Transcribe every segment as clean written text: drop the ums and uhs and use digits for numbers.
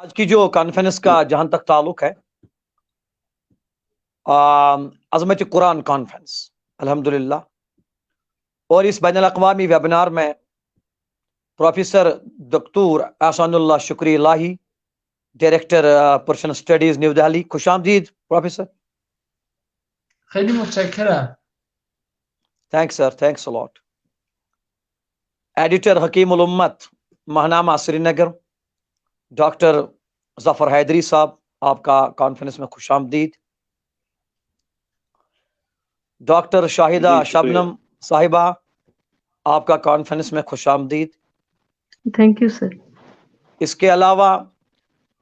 آج کی جو کانفرنس کا جہاں تک تعلق ہے عظمت قرآن کانفرنس الحمدللہ، اور اس بین الاقوامی ویبنار میں پروفیسر دکتور احسان اللہ شکری الہی، director personal studies new Delhi, خوش آمدید پروفیسر. خیلی متشکرم. تھینکس سر، تھینکس الاٹ. ایڈیٹر حکیم الامت ماہنامہ سری نگر ڈاکٹر ظفر حیدری صاحب، آپ کا کانفرنس میں خوش آمدید. ڈاکٹر شاہدہ شبنم صاحبہ، آپ کا کانفرنس میں خوش آمدید. Thank you sir. اس کے علاوہ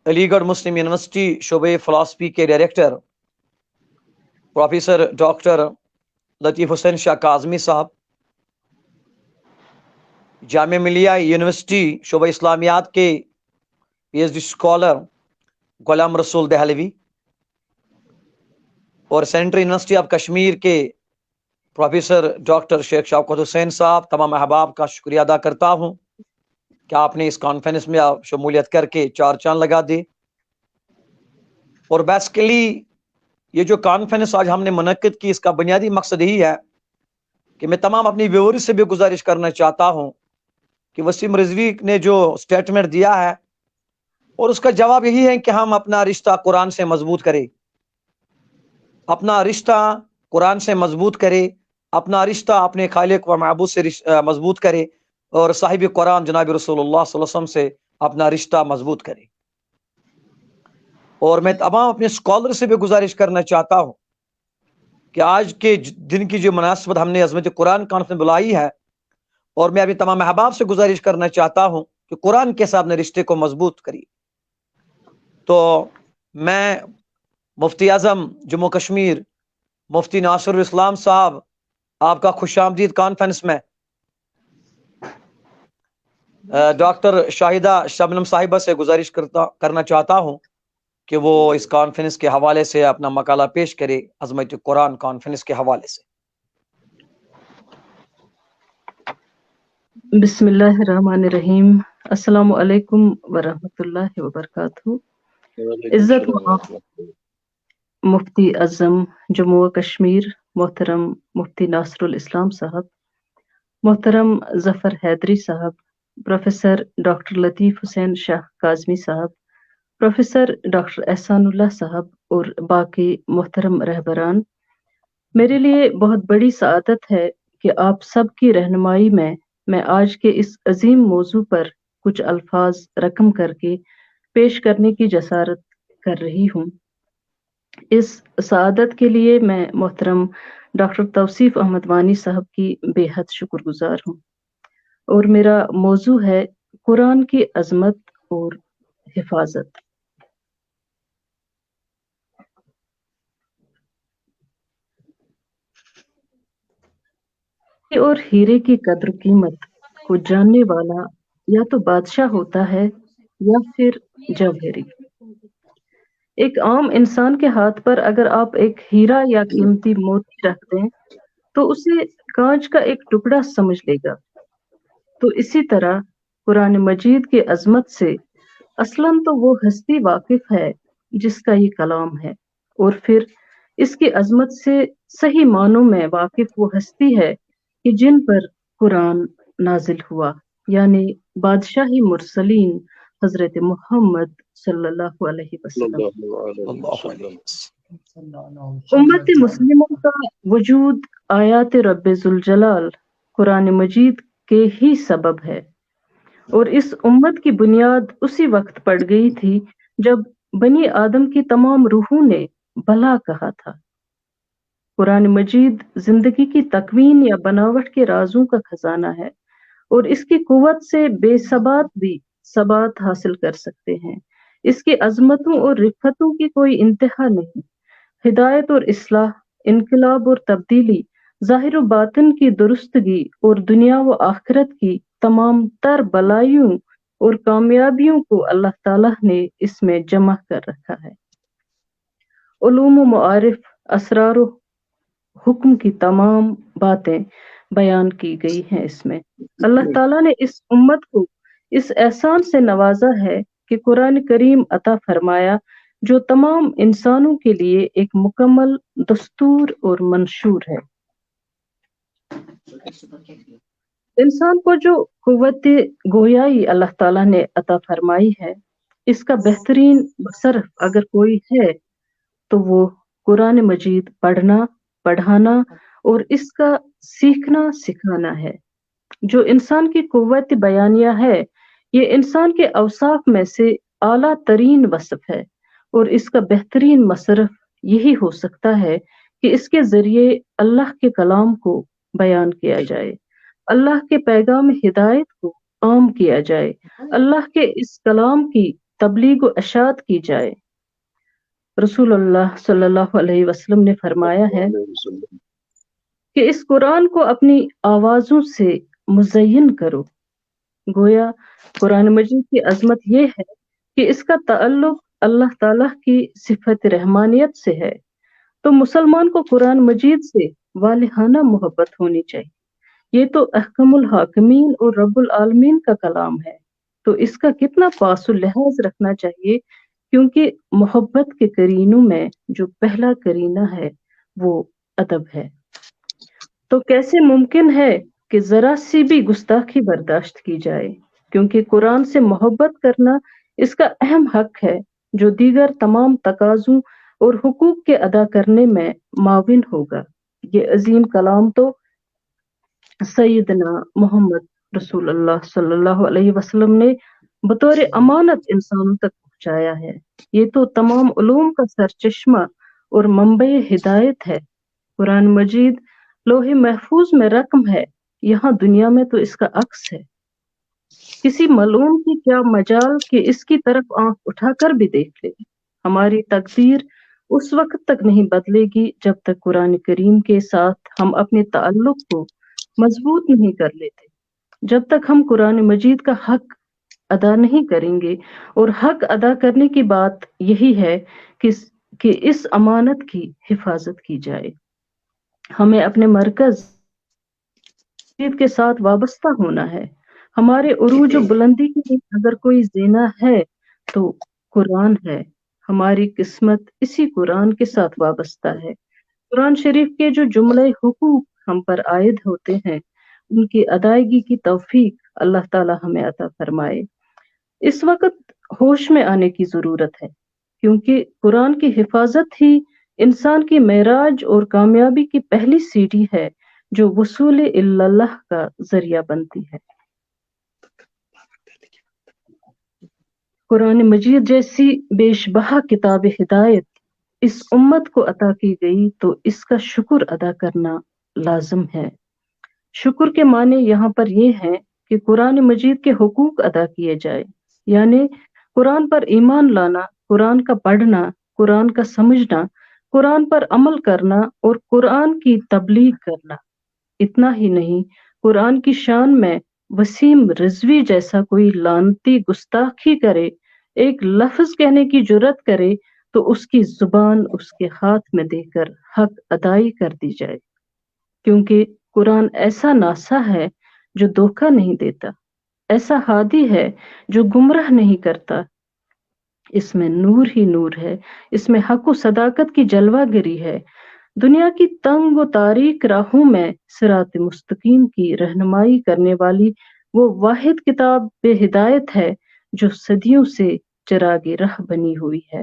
علی گڑھ مسلم یونیورسٹی شعبہ فلاسفی کے ڈائریکٹر پروفیسر ڈاکٹر لطیف حسین شاہ کاظمی صاحب، جامعہ ملیہ یونیورسٹی شعبہ اسلامیات کے P H D scholar Ghulam رسول دہلوی، اور سینٹرل یونیورسٹی آف کشمیر کے پروفیسر ڈاکٹر شیخ شوکت حسین صاحب. تمام احباب کا شکریہ ادا کرتا ہوں کہ آپ نے اس کانفرنس میں شمولیت کر کے چار چاند لگا دی. اور بیسیکلی یہ جو کانفرنس آج ہم نے منعقد کی، اس کا بنیادی مقصد یہی ہے کہ میں تمام اپنی ویورز سے بھی گزارش کرنا چاہتا ہوں کہ وسیم رضوی نے جو سٹیٹمنٹ دیا ہے، اور اس کا جواب یہی ہے کہ ہم اپنا رشتہ قرآن سے مضبوط کریں، اپنا رشتہ قرآن سے مضبوط کرے، اپنا رشتہ اپنے خالق و معبود سے مضبوط کرے، اور صاحب قرآن جناب رسول اللہ صلی اللہ علیہ وسلم سے اپنا رشتہ مضبوط کرے. اور میں تمام اپنے اسکالر سے بھی گزارش کرنا چاہتا ہوں کہ آج کے دن کی جو مناسبت ہم نے عظمت قرآن کانفرنس بلائی ہے، اور میں ابھی تمام احباب سے گزارش کرنا چاہتا ہوں کہ قرآن کے ساتھ اپنے رشتے کو مضبوط کریے. تو میں مفتی اعظم جموں کشمیر مفتی ناصر الاسلام صاحب، آپ کا خوش آمدید کانفرنس میں. ڈاکٹر شاہدہ شبنم صاحبہ سے گزارش کرنا چاہتا ہوں کہ وہ اس کانفرنس کے حوالے سے اپنا مقالہ پیش کرے، عظمت قرآن کانفرنس کے حوالے سے. بسم اللہ الرحمن الرحیم. السلام علیکم ورحمۃ اللہ وبرکاتہ. عزت مفتی اعظم جموں و کشمیر محترم مفتی ناصر الاسلام صاحب، محترم ظفر حیدری صاحب، پروفیسر ڈاکٹر لطیف حسین شاہ کاظمی صاحب، پروفیسر ڈاکٹر احسان اللہ صاحب، اور باقی محترم رہبران، میرے لیے بہت بڑی سعادت ہے کہ آپ سب کی رہنمائی میں آج کے اس عظیم موضوع پر کچھ الفاظ رقم کر کے پیش کرنے کی جسارت کر رہی ہوں. اس سعادت کے لیے میں محترم ڈاکٹر توصیف احمد وانی صاحب کی بے حد شکر گزار ہوں. اور میرا موضوع ہے قرآن کی عظمت اور حفاظت. اور ہیرے کی قدر قیمت کو جاننے والا یا تو بادشاہ ہوتا ہے یا پھر جوہری. ایک عام انسان کے ہاتھ پر اگر آپ ایک ہیرا یا قیمتی موتی رکھ دیں تو اسے کانچ کا ایک ٹکڑا سمجھ لے گا. تو اسی طرح قرآن مجید کی عظمت سے اصلاً تو وہ ہستی واقف ہے جس کا یہ کلام ہے، اور پھر اس کی عظمت سے صحیح معنوں میں واقف وہ ہستی ہے کہ جن پر قرآن نازل ہوا، یعنی بادشاہی مرسلین حضرت محمد صلی اللہ علیہ وسلم. امت مسلموں کا وجود آیات رب ذوالجلال قرآن مجید کے ہی سبب ہے، اور اس امت کی بنیاد اسی وقت پڑ گئی تھی جب بنی آدم کی تمام روحوں نے بھلا کہا تھا. قرآن مجید زندگی کی تکوین یا بناوٹ کے رازوں کا خزانہ ہے، اور اس کی قوت سے بے ثبات بھی ثبات حاصل کر سکتے ہیں. اس کی عظمتوں اور رفتوں کی کوئی انتہا نہیں. ہدایت اور اصلاح، انقلاب اور تبدیلی، ظاہر و باطن کی درستگی اور دنیا و آخرت کی تمام تر بلائیوں اور کامیابیوں کو اللہ تعالیٰ نے اس میں جمع کر رکھا ہے. علوم و معارف، اسرار و حکم کی تمام باتیں بیان کی گئی ہیں اس میں. اللہ تعالیٰ نے اس امت کو اس احسان سے نوازا ہے کہ قرآن کریم عطا فرمایا جو تمام انسانوں کے لیے ایک مکمل دستور اور منشور ہے۔ انسان کو جو قوت گویائی اللہ تعالیٰ نے عطا فرمائی ہے، اس کا بہترین مصرف اگر کوئی ہے تو وہ قرآن مجید پڑھنا، پڑھانا اور اس کا سیکھنا، سکھانا ہے۔ جو انسان کی قوت بیانیہ ہے، یہ انسان کے اوصاف میں سے اعلیٰ ترین وصف ہے، اور اس کا بہترین مصرف یہی ہو سکتا ہے کہ اس کے ذریعے اللہ کے کلام کو بیان کیا جائے، اللہ کے پیغام ہدایت کو عام کیا جائے، اللہ کے اس کلام کی تبلیغ و اشاعت کی جائے۔ رسول اللہ صلی اللہ علیہ وسلم نے فرمایا ہے کہ اس قرآن کو اپنی آوازوں سے مزین کرو۔ گویا قرآن مجید کی عظمت یہ ہے کہ اس کا تعلق اللہ تعالیٰ کی صفت رحمانیت سے ہے، تو مسلمان کو قرآن مجید سے والہانہ محبت ہونی چاہیے۔ یہ تو احکم الحاکمین اور رب العالمین کا کلام ہے، تو اس کا کتنا پاس و لحاظ رکھنا چاہیے، کیونکہ محبت کے قرینوں میں جو پہلا قرینہ ہے وہ ادب ہے۔ تو کیسے ممکن ہے کہ ذرا سی بھی گستاخی برداشت کی جائے، کیونکہ قرآن سے محبت کرنا اس کا اہم حق ہے جو دیگر تمام تقاضوں اور حقوق کے ادا کرنے میں معاون ہوگا۔ یہ عظیم کلام تو سیدنا محمد رسول اللہ صلی اللہ علیہ وسلم نے بطور امانت انسانوں تک پہنچایا ہے۔ یہ تو تمام علوم کا سرچشمہ اور منبع ہدایت ہے۔ قرآن مجید لوح محفوظ میں رقم ہے، یہاں دنیا میں تو اس کا عکس ہے۔ کسی ملعون کی کیا مجال کہ اس کی طرف آنکھ اٹھا کر بھی دیکھ لے۔ ہماری تقدیر اس وقت تک نہیں بدلے گی جب تک قرآن کریم کے ساتھ ہم اپنے تعلق کو مضبوط نہیں کر لیتے، جب تک ہم قرآن مجید کا حق ادا نہیں کریں گے، اور حق ادا کرنے کی بات یہی ہے کہ اس امانت کی حفاظت کی جائے۔ ہمیں اپنے مرکز کے ساتھ وابستہ ہونا ہے۔ ہمارے عروج و بلندی کے لیے اگر کوئی زینہ ہے تو قرآن ہے۔ ہماری قسمت اسی قرآن کے ساتھ وابستہ ہے۔ قرآن شریف کے جو جملے حقوق ہم پر عائد ہوتے ہیں، ان کی ادائیگی کی توفیق اللہ تعالی ہمیں عطا فرمائے۔ اس وقت ہوش میں آنے کی ضرورت ہے، کیونکہ قرآن کی حفاظت ہی انسان کی معراج اور کامیابی کی پہلی سیڑھی ہے جو وصول اللہ کا ذریعہ بنتی ہے۔ قرآن مجید جیسی بیش بہا کتاب ہدایت اس امت کو عطا کی گئی تو اس کا شکر ادا کرنا لازم ہے۔ شکر کے معنی یہاں پر یہ ہے کہ قرآن مجید کے حقوق ادا کیے جائے، یعنی قرآن پر ایمان لانا، قرآن کا پڑھنا، قرآن کا سمجھنا، قرآن پر عمل کرنا اور قرآن کی تبلیغ کرنا۔ اتنا ہی نہیں، قرآن کی شان میں وسیم رضوی جیسا کوئی لعنتی گستاخی کرے، ایک لفظ کہنے کی جرت کرے تو اس کی زبان اس کے ہاتھ میں دے کر حق ادائی کر دی جائے، کیونکہ قرآن ایسا ناسا ہے جو دھوکہ نہیں دیتا، ایسا ہادی ہے جو گمراہ نہیں کرتا۔ اس میں نور ہی نور ہے، اس میں حق و صداقت کی جلوہ گری ہے۔ دنیا کی تنگ و تاریک راہوں میں صراط مستقیم کی رہنمائی کرنے والی وہ واحد کتاب بے ہدایت ہے جو صدیوں سے چراغ راہ بنی ہوئی ہے۔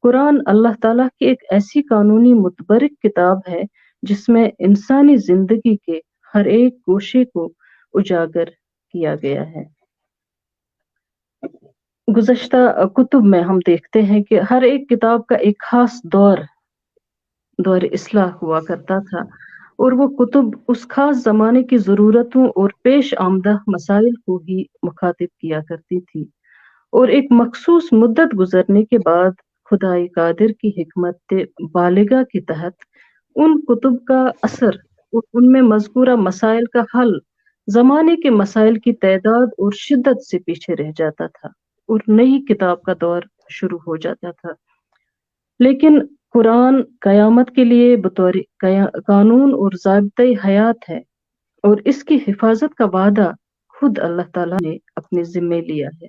قرآن اللہ تعالیٰ کی ایک ایسی قانونی متبرک کتاب ہے جس میں انسانی زندگی کے ہر ایک گوشے کو اجاگر کیا گیا ہے۔ گزشتہ کتب میں ہم دیکھتے ہیں کہ ہر ایک کتاب کا ایک خاص دور اصلاح ہوا کرتا تھا، اور وہ کتب اس خاص زمانے کی ضرورتوں اور پیش آمدہ مسائل کو ہی مخاطب کیا کرتی تھی، اور ایک مخصوص مدت گزرنے کے بعد خدائے قادر کی حکمت بالغہ کے تحت ان کتب کا اثر اور ان میں مذکورہ مسائل کا حل زمانے کے مسائل کی تعداد اور شدت سے پیچھے رہ جاتا تھا، اور نئی کتاب کا دور شروع ہو جاتا تھا۔ لیکن قرآن قیامت کے لیے بطور قانون اور ضابطۂ حیات ہے، اور اس کی حفاظت کا وعدہ خود اللہ تعالیٰ نے اپنے ذمے لیا ہے۔